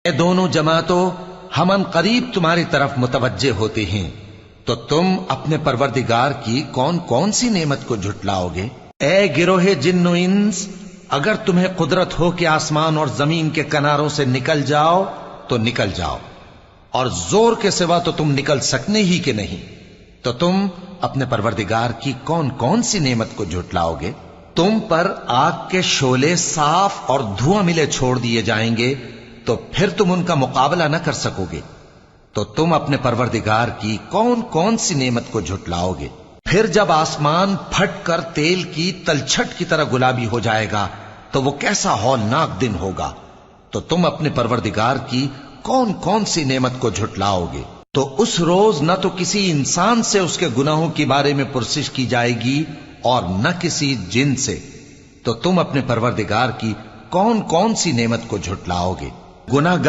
اے دونوں جماعتوں، ہم ان قریب تمہاری طرف متوجہ ہوتے ہیں، تو تم اپنے پروردگار کی کون کون سی نعمت کو جھٹلاؤ گے؟ اے گروہ جن و انس، اگر تمہیں قدرت ہو کہ آسمان اور زمین کے کناروں سے نکل جاؤ تو نکل جاؤ، اور زور کے سوا تو تم نکل سکنے ہی کہ نہیں، تو تم اپنے پروردگار کی کون کون سی نعمت کو جھٹلاؤ گے؟ تم پر آگ کے شعلے صاف اور دھواں ملے چھوڑ دیے جائیں گے، تو پھر تم ان کا مقابلہ نہ کر سکو گے، تو تم اپنے پروردگار کی کون کون سی نعمت کو جھٹلاؤ گے؟ پھر جب آسمان پھٹ کر تیل کی تلچھٹ کی طرح گلابی ہو جائے گا تو وہ کیسا ہولناک دن ہوگا، تو تم اپنے پروردگار کی کون کون سی نعمت کو جھٹلاؤ گے؟ تو اس روز نہ تو کسی انسان سے اس کے گناہوں کے بارے میں پرسش کی جائے گی اور نہ کسی جن سے، تو تم اپنے پروردگار کی کون کون سی نعمت کو جھٹلاؤ گے؟ گناہگار